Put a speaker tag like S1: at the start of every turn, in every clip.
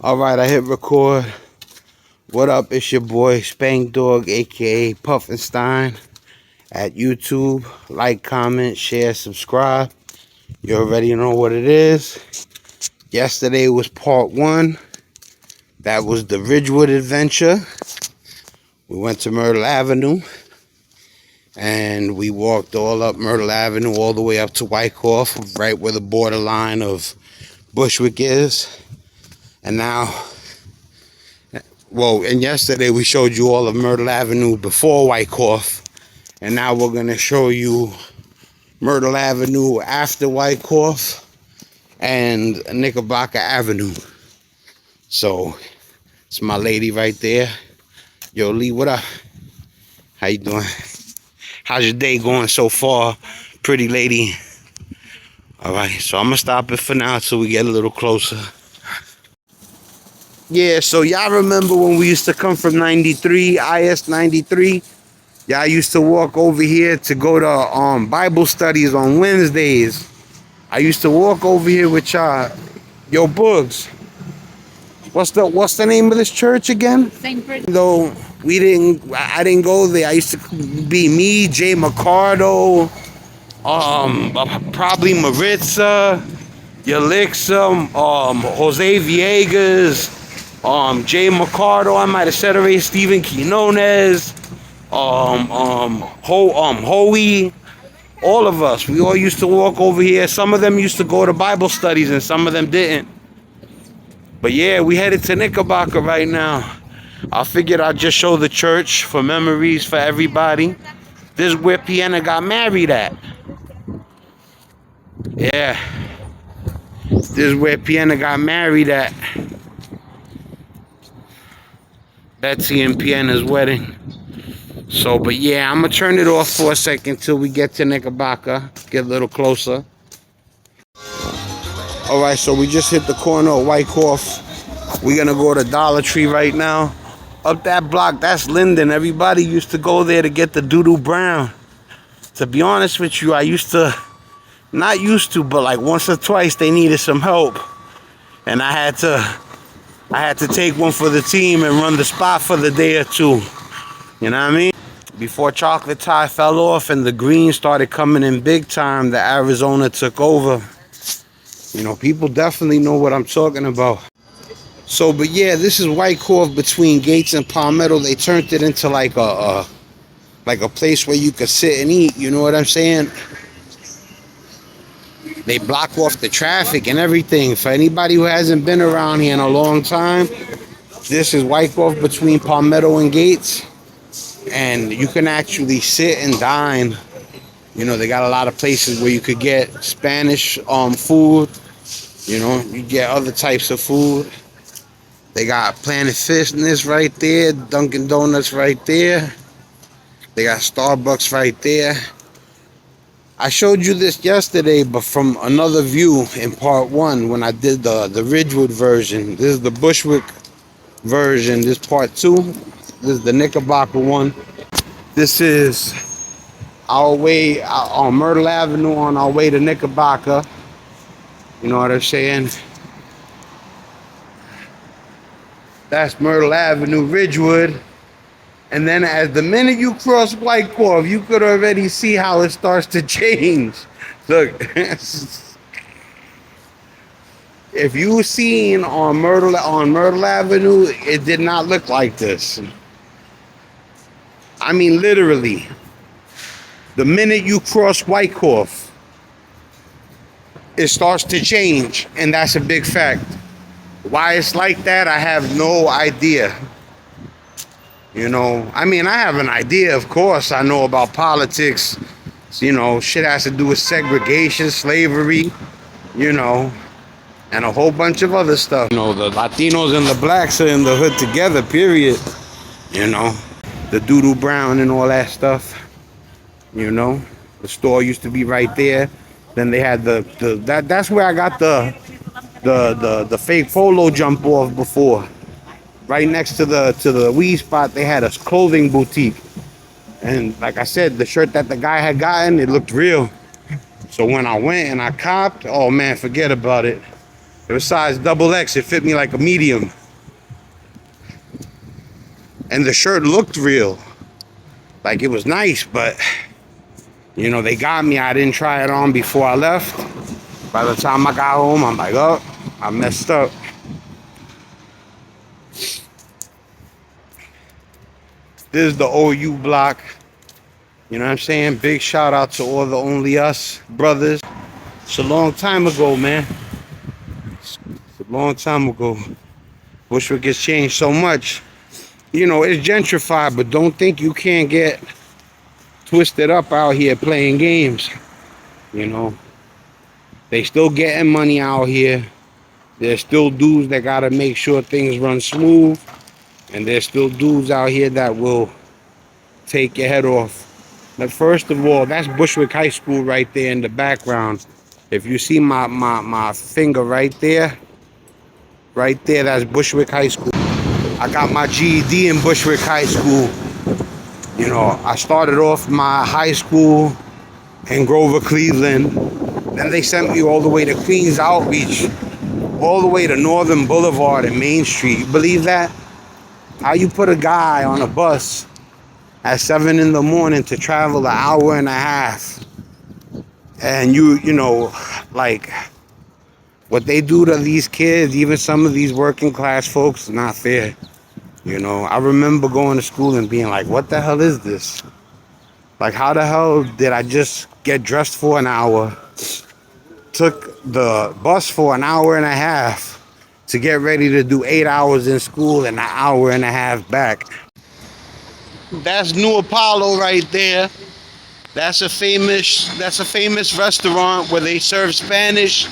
S1: Alright, I hit record. What up? It's your boy SpankDog, aka Puffinstein, at YouTube. Like, comment, share, subscribe. You already know what it is. Yesterday was part 1. That was the Ridgewood adventure. We went to Myrtle Avenue. And we walked all up Myrtle Avenue all the way up to Wyckoff, right where the borderline of Bushwick is. And now, and yesterday we showed you all of Myrtle Avenue before Wyckoff. And now we're going to show you Myrtle Avenue after Wyckoff and Knickerbocker Avenue. So, it's my lady right there. Yo, Lee, what up? How you doing? How's your day going so far, pretty lady? Alright, so I'm going to stop it for now till we get a little closer. Yeah, so y'all remember when we used to come from 93, IS 93? Y'all used to walk over here to go to Bible studies on Wednesdays. I used to walk over here with y'all. Yo, Bugs, what's the name of this church again?
S2: St. Bridget.
S1: Though I didn't go there. I used to be me, Jay McCardo, probably Maritza, Yalixa, Jose Villegas, Jay McCardo. I might have said already, Stephen Quinones, Hoey. All of us. We all used to walk over here. Some of them used to go to Bible studies and some of them didn't. But yeah, we headed to Knickerbocker right now. I figured I'd just show the church for memories for everybody. This is where Piana got married at. Yeah. This is where Piana got married at. Betsy and Piana's wedding. So, but yeah, I'm going to turn it off for a second till we get to Knickerbocker. Get a little closer. Alright, so we just hit the corner of Wyckoff. We're going to go to Dollar Tree right now. Up that block, that's Linden. Everybody used to go there to get the doo-doo brown. To be honest with you, not used to, but like once or twice they needed some help. And I had to take one for the team and run the spot for the day or two. You know what I mean? Before chocolate tie fell off and the green started coming in big time, the Arizona took over. You know, people definitely know what I'm talking about. So, but yeah, this is Wyckoff between Gates and Palmetto. They turned it into like a place where you could sit and eat. You know what I'm saying? They block off the traffic and everything. For anybody who hasn't been around here in a long time, this is Wyckoff between Palmetto and Gates. And you can actually sit and dine. You know, they got a lot of places where you could get Spanish food. You know, you get other types of food. They got Planet Fitness right there, Dunkin' Donuts right there. They got Starbucks right there. I showed you this yesterday, but from another view in part 1 when I did the Ridgewood version. This is the Bushwick version. This is part 2. This is the Knickerbocker one. This is our way on Myrtle Avenue on our way to Knickerbocker. You know what I'm saying? That's Myrtle Avenue, Ridgewood. And then the minute you cross Wyckoff, you could already see how it starts to change. Look. If you seen on Myrtle Avenue, it did not look like this. I mean, literally. The minute you cross Wyckoff, it starts to change. And that's a big fact. Why it's like that, I have no idea. You know, I mean, I have an idea, of course. I know about politics. You know, shit has to do with segregation, slavery, you know, and a whole bunch of other stuff. You know, the Latinos and the blacks are in the hood together, period. You know, the doo-doo brown and all that stuff. You know, the store used to be right there. Then they had that's where I got the fake polo jump off before. Right next to the weed spot, they had a clothing boutique. And like I said, the shirt that the guy had gotten, it looked real. So when I went and I copped, oh man, forget about it. It was size XX. It fit me like a medium. And the shirt looked real. Like it was nice, but you know, they got me. I didn't try it on before I left. By the time I got home, I'm like, oh, I messed up. This is the OU block. You know what I'm saying? Big shout out to all the Only Us brothers. It's a long time ago, man. It's a long time ago. Bushwick has changed so much. You know, it's gentrified, but don't think you can't get twisted up out here playing games. You know, they still getting money out here. There's still dudes that gotta make sure things run smooth. And there's still dudes out here that will take your head off. But first of all, that's Bushwick High School right there in the background. If you see my finger right there, that's Bushwick High School. I got my GED in Bushwick High School. You know, I started off my high school in Grover, Cleveland. Then they sent me all the way to Queens Outreach, all the way to Northern Boulevard and Main Street. You believe that? How you put a guy on a bus at 7 in the morning to travel an hour and a half? And you know, like, what they do to these kids, even some of these working class folks, is not fair. You know, I remember going to school and being like, what the hell is this? Like, how the hell did I just get dressed for an hour, took the bus for an hour and a half to get ready to do 8 hours in school and an hour and a half back? That's New Apollo right there. That's a famous restaurant where they serve Spanish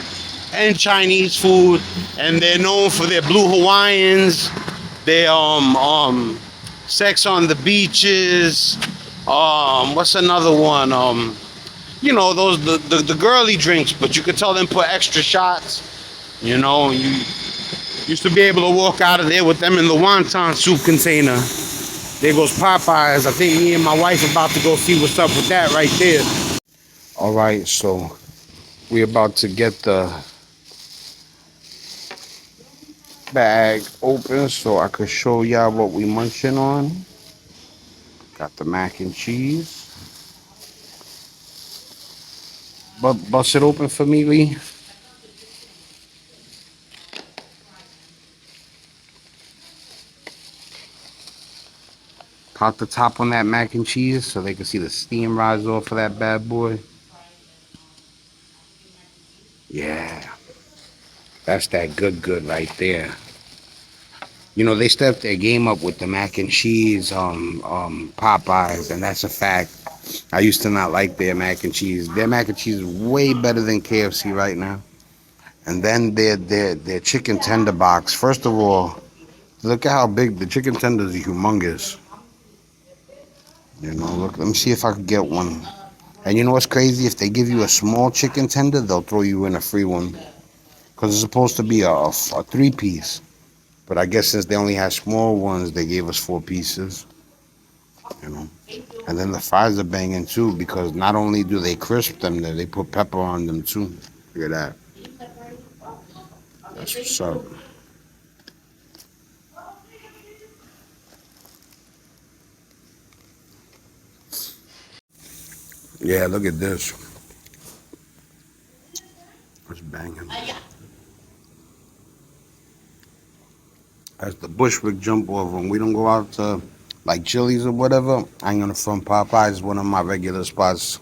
S1: and Chinese food, and they're known for their blue Hawaiians, their sex on the beaches. What's another one? You know, those the girly drinks, but you could tell them put extra shots. You know, you used to be able to walk out of there with them in the wonton soup container. There goes Popeyes. I think me and my wife about to go see what's up with that right there. All right, so we're about to get the bag open so I could show y'all what we munching on. Got the mac and cheese. But bust it open for me, Lee. Pop the top on that mac and cheese so they can see the steam rise off of that bad boy. Yeah. That's that good right there. You know, they stepped their game up with the mac and cheese, Popeyes, and that's a fact. I used to not like their mac and cheese. Their mac and cheese is way better than KFC right now. And then their chicken tender box. First of all, look at how big the chicken tenders are. Humongous. You know, look. Let me see if I can get one. And you know what's crazy? If they give you a small chicken tender, they'll throw you in a free one. Because it's supposed to be a 3-piece. But I guess since they only had small ones, they gave us 4 pieces. You know. And then the fries are banging too, because not only do they crisp them, they put pepper on them too. Look at that. That's what's up. Yeah, look at this. It's banging. That's the Bushwick jump off. When we don't go out to like Chili's or whatever, I ain't gonna front. Popeyes is one of my regular spots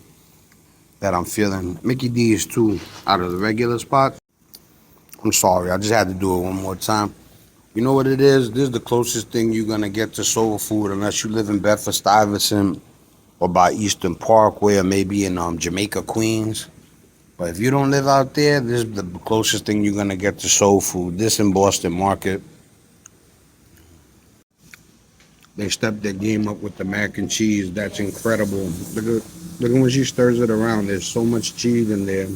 S1: that I'm feeling. Mickey D's too, out of the regular spot. I'm sorry, I just had to do it one more time. You know what it is? This is the closest thing you're gonna get to soul food unless you live in Bedford-Stuyvesant or by Eastern Parkway or maybe in Jamaica, Queens. But if you don't live out there, this is the closest thing you're gonna get to soul food. This in Boston Market. They stepped their game up with the mac and cheese. That's incredible. Look at when she stirs it around. There's so much cheese in there.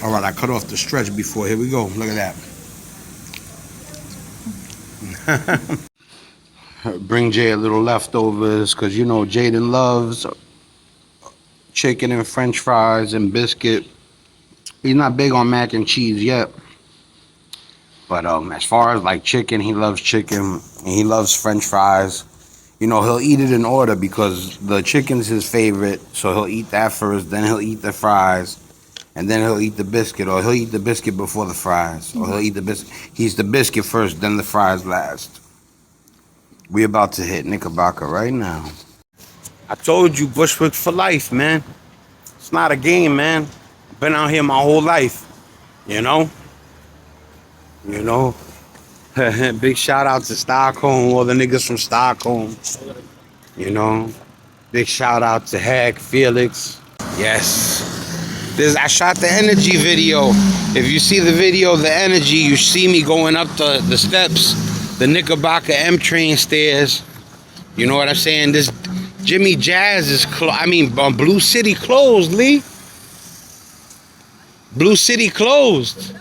S1: All right, I cut off the stretch before. Here we go. Look at that. Bring Jay a little leftovers because, you know, Jaden loves chicken and french fries and biscuit. He's not big on mac and cheese yet. But as far as like chicken, he loves chicken. And he loves French fries. You know, he'll eat it in order because the chicken's his favorite. So he'll eat that first, then he'll eat the fries, and then he'll eat the biscuit. Or he'll eat the biscuit before the fries. Or he'll eat the biscuit. He eats the biscuit first, then the fries last. We about to hit Knickerbocker right now. I told you, Bushwick for life, man. It's not a game, man. I've been out here my whole life, you know? You know? Big shout out to Stockholm, all the niggas from Stockholm. You know? Big shout out to Hack, Felix. Yes. I shot the energy video. If you see the video, the energy, you see me going up the steps, the Knickerbocker M train stairs. You know what I'm saying? This Jimmy Jazz is Blue City closed, Lee. Blue City closed.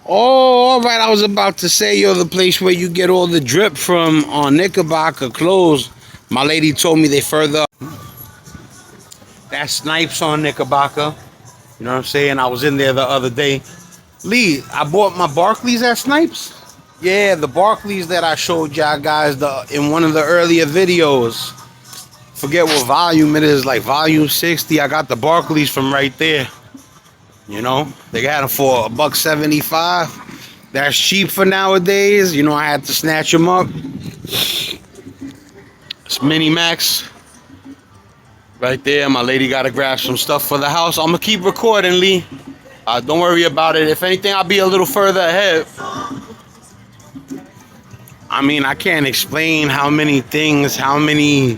S1: Oh, all right. I was about to say, yo, the place where you get all the drip from on Knickerbocker closed. My lady told me they further up. That Snipes on Knickerbocker. You know what I'm saying? I was in there the other day. Lee, I bought my Barclays at Snipes. Yeah, the Barclays that I showed y'all guys in one of the earlier videos. Forget what volume it is, like volume 60. I got the Barclays from right there. You know, they got them for $1.75. That's cheap for nowadays. You know, I had to snatch them up. It's Mini Max. Right there. My lady got to grab some stuff for the house. I'm going to keep recording, Lee. Don't worry about it. If anything, I'll be a little further ahead. I mean, I can't explain how many things, how many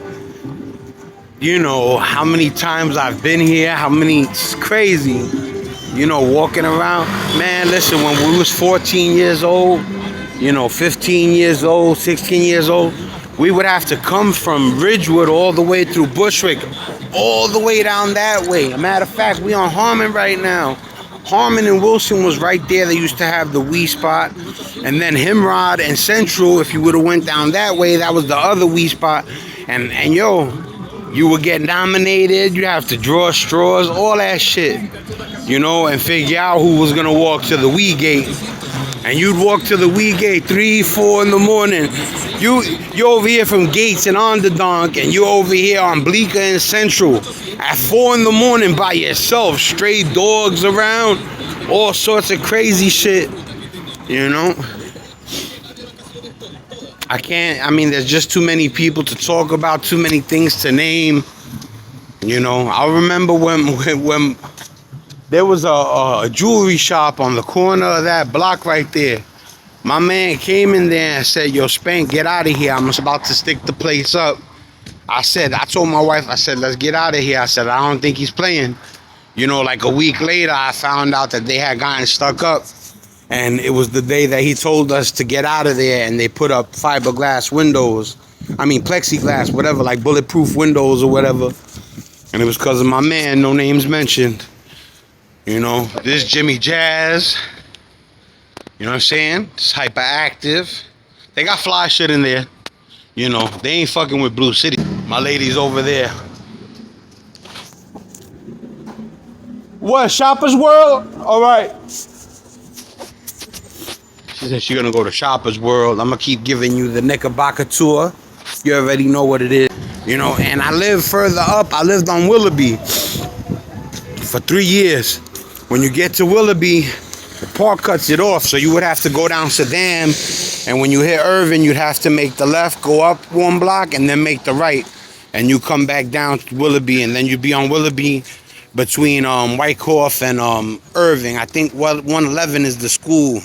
S1: times I've been here, it's crazy, walking around. Man, listen, when we was 14 years old, 15 years old, 16 years old, we would have to come from Ridgewood all the way through Bushwick, all the way down that way. A matter of fact, we on Harmon right now. Harmon and Wilson was right there. They used to have the Wee spot. And then Himrod and Central, if you would have went down that way, that was the other Wee spot. And yo, you would get nominated. You'd have to draw straws, all that shit. And figure out who was going to walk to the Wee gate. And you'd walk to the Wee gate 3, 4 in the morning. You over here from Gates and Onderdonk, and you over here on Bleecker and Central at 4 in the morning by yourself. Stray dogs around, all sorts of crazy shit. There's just too many people to talk about, too many things to name. I remember when there was a jewelry shop on the corner of that block right there. My man came in there and said, yo, Spank, get out of here. I'm just about to stick the place up. I told my wife, let's get out of here. I said, I don't think he's playing. Like a week later, I found out that they had gotten stuck up. And it was the day that he told us to get out of there, and they put up fiberglass windows. Plexiglass, whatever, like bulletproof windows or whatever. And it was because of my man, no names mentioned. This Jimmy Jazz. You know what I'm saying? It's hyperactive. They got fly shit in there. They ain't fucking with Blue City. My lady's over there. What, Shoppers World? All right. She said she's gonna go to Shoppers World. I'm gonna keep giving you the Knickerbocker tour. You already know what it is. And I live further up. I lived on Willoughby for 3 years. When you get to Willoughby, the park cuts it off, so you would have to go down Saddam, and when you hit Irvin, you'd have to make the left, go up 1 block, and then make the right, and you come back down to Willoughby, and then you'd be on Willoughby between Wyckoff and Irving. I think 111 is the school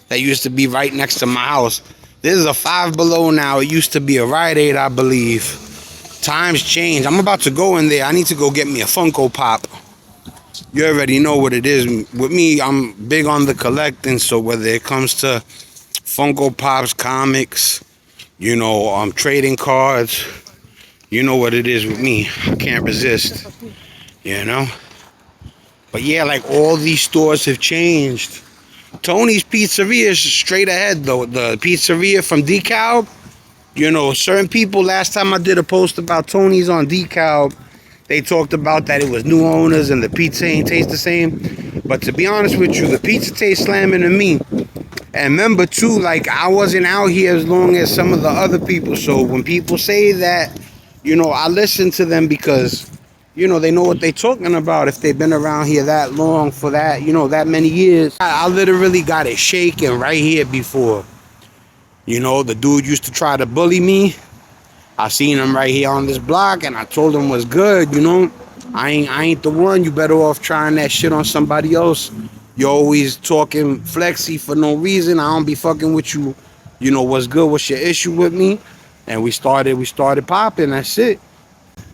S1: that used to be right next to my house. This is a Five Below now. It used to be a Rite Aid, I believe. Times change. I'm about to go in there. I need to go get me a Funko Pop. You already know what it is. With me, I'm big on the collecting, so whether it comes to Funko Pops, comics, trading cards, you know what it is with me. I can't resist, But yeah, like all these stores have changed. Tony's Pizzeria is straight ahead, though. The pizzeria from DeKalb, certain people, last time I did a post about Tony's on DeKalb, They talked about that it was new owners and the pizza ain't taste the same. But to be honest with you, the pizza tastes slamming to me. And remember too, like, I wasn't out here as long as some of the other people. So when people say that, you know, I listen to them because, you know, they know what they're talking about if they've been around here that long for that, you know, that many years. I literally got it shaking right here before. You know, the dude used to try to bully me. I seen him right here on this block and I told him what's good, you know. I ain't the one. You better off trying that shit on somebody else. You're always talking flexy for no reason. I don't be fucking with you. You know what's good, what's your issue with me? And we started popping, that's it.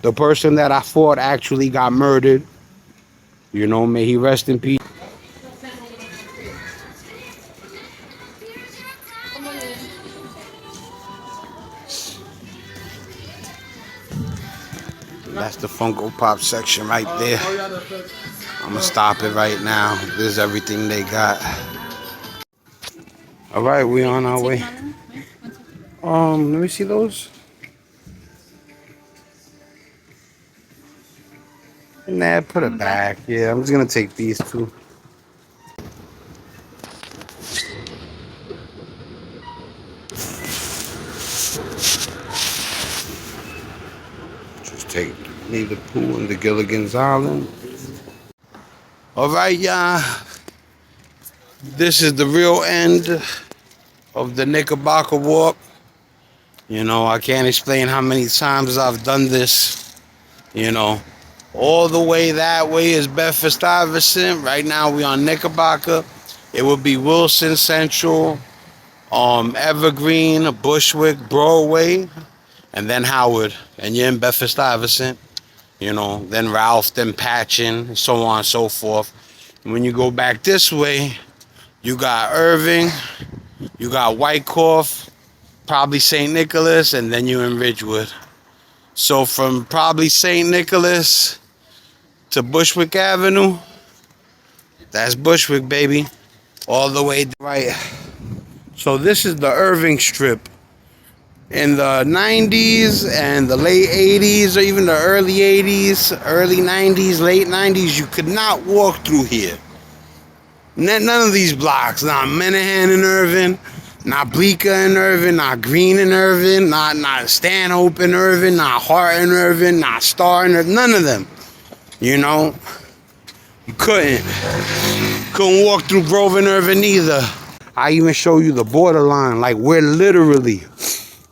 S1: The person that I fought actually got murdered. You know, may he rest in peace. That's the Funko Pop section right there. I'm gonna stop it right now. This is everything they got. All right, we on our way. Let me see those. Nah, put it back. Yeah, I'm just gonna take these two. Just leave the pool and the Gilligan's Island. All right, y'all. This is the real end of the Knickerbocker walk. You know, I can't explain how many times I've done this. You know, all the way that way is Bedford-Stuyvesant. Right now we on Knickerbocker. It would be Wilson Central, Evergreen, Bushwick, Broadway, and then Howard. And you're in Bedford-Stuyvesant. You know, then Ralph, then Patchen, so on and so forth. And when you go back this way, you got Irving, you got Wyckoff, probably St. Nicholas, and then you're in Ridgewood. So from probably St. Nicholas to Bushwick Avenue, that's Bushwick, baby. All the way right. So this is the Irving strip. In the 90s and the late 80s, or even the early 80s, early 90s, late 90s, you could not walk through here. None of these blocks, not Menahan in Irving, not Bleecker in Irving, not Green in Irving, not Stanhope in Irving, not Hart in Irving, not Star in Irving, none of them. You know, you couldn't walk through Grove and Irving either. I even show you the borderline, like we're literally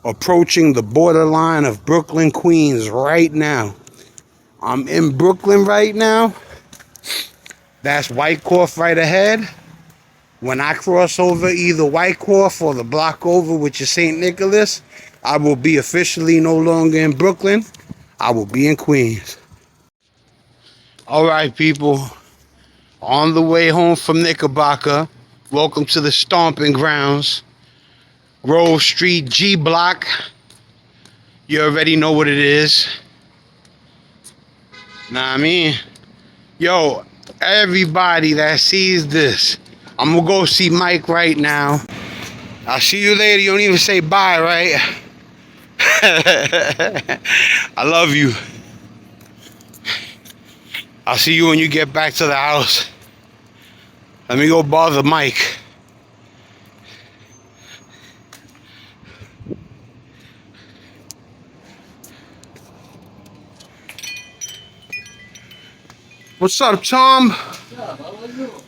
S1: approaching the borderline of Brooklyn, Queens right now. I'm in Brooklyn right now. That's Wyckoff right ahead. When I cross over either Wyckoff or the block over, which is St. Nicholas, I will be officially no longer in Brooklyn. I will be in Queens. All right, people. On the way home from Knickerbocker, welcome to the stomping grounds. Grove Street, G Block. You already know what it is. Know what I mean? Yo, everybody that sees this, I'm gonna go see Mike right now. I'll see you later. You don't even say bye, right? I love you. I'll see you when you get back to the house. Let me go bother Mike. What's up, Tom?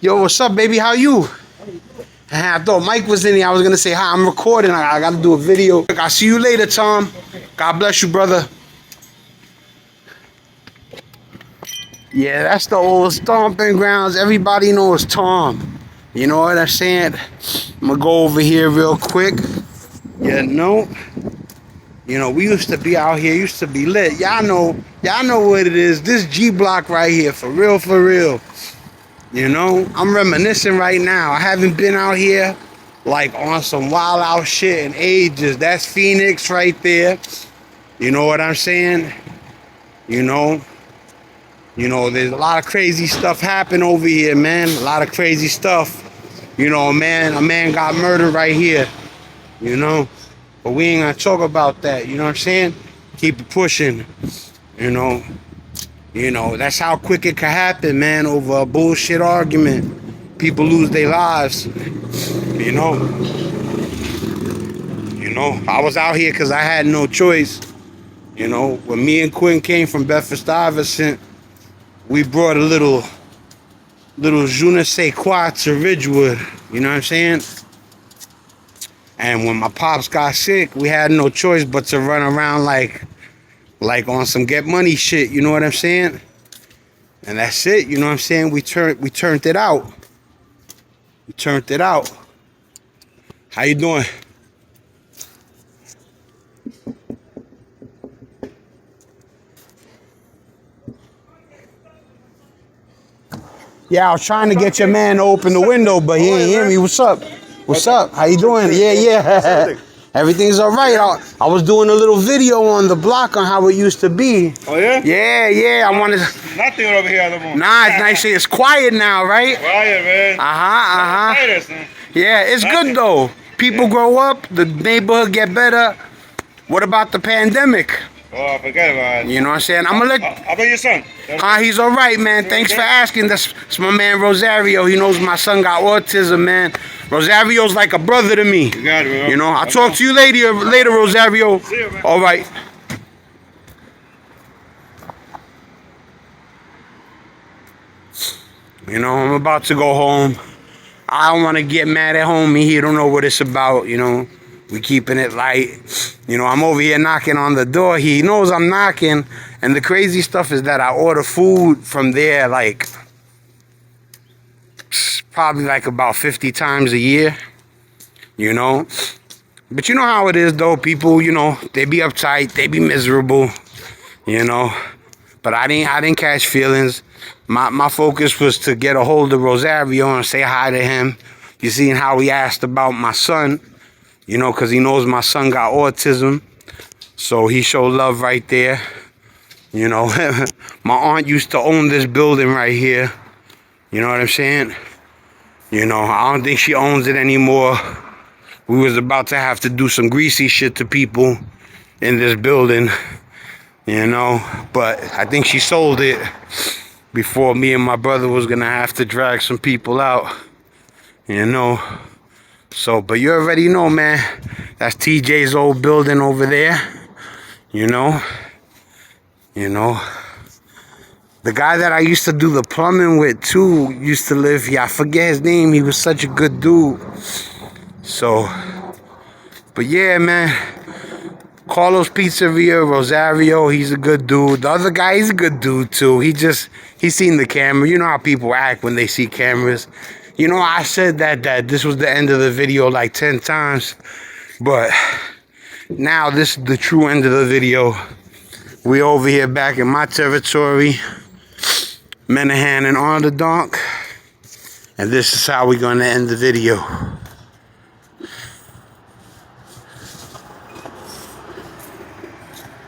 S1: Yo, what's up, baby? How you? I thought Mike was in here. I was gonna say hi. I'm recording. I gotta do a video. I'll see you later, Tom. God bless you, brother. Yeah, that's the old stomping grounds. Everybody knows Tom. You know what I'm saying? I'm gonna go over here real quick. Yeah, no. You know, we used to be out here, used to be lit. Y'all know what it is. This G Block right here, for real, for real. You know, I'm reminiscing right now. I haven't been out here like on some wild out shit in ages. That's Phoenix right there. You know what I'm saying? You know, there's a lot of crazy stuff happen over here, man. A lot of crazy stuff. You know, a man got murdered right here. You know, but we ain't gonna talk about that. You know what I'm saying? Keep it pushing. You know, You know, that's how quick it can happen, man, over a bullshit argument. People lose their lives. You know, I was out here because I had no choice. You know, when me and Quinn came from Bedford-Stuyvesant, we brought a little je ne sais quoi to Ridgewood. You know what I'm saying? And when my pops got sick, we had no choice but to run around like on some get money shit. You know what I'm saying? And that's it. You know what I'm saying? We turned it out. We turned it out. How you doing? Yeah, I was trying to get your man to open the window, but he ain't hear me. What's up? What's up? How you doing? Yeah. Everything's all right. I was doing a little video on the block on how it used to be.
S2: Oh, yeah?
S1: Yeah. I wanted to...
S2: Nothing over here no more.
S1: Nah, it's nice. It's quiet now, right?
S2: Quiet, man.
S1: Yeah, it's good, though. People grow up. The neighborhood get better. What about the pandemic?
S2: Oh, forget about it.
S1: You know what I'm saying? I'm gonna let...
S2: How about your son?
S1: He's all right, man. Thanks for asking. That's my man Rosario. He knows my son got autism, man. Rosario's like a brother to me.
S2: You got it, bro.
S1: You know, I'll talk to you later, Rosario.
S2: See you, man.
S1: All right. You know, I'm about to go home. I don't want to get mad at homie. He don't know what it's about, you know. We keeping it light. You know, I'm over here knocking on the door. He knows I'm knocking. And the crazy stuff is that I order food from there like probably like about 50 times a year. You know. But you know how it is though. People, you know, they be uptight, they be miserable. You know. But I didn't catch feelings. My focus was to get a hold of Rosario and say hi to him. You seen how he asked about my son. You know, because he knows my son got autism. So he showed love right there. You know, my aunt used to own this building right here. You know what I'm saying? You know, I don't think she owns it anymore. We was about to have to do some greasy shit to people in this building. You know, but I think she sold it before me and my brother was going to have to drag some people out. You know. So, but you already know, man. That's TJ's old building over there. You know. The guy that I used to do the plumbing with, too, used to live here. I forget his name. He was such a good dude. So, but yeah, man. Carlos Pizzeria, Rosario, he's a good dude. The other guy, he's a good dude, too. He's seen the camera. You know how people act when they see cameras. You know, I said that this was the end of the video like 10 times. But now this is the true end of the video. We over here back in my territory. Menahan and Underdonk. And this is how we're going to end the video.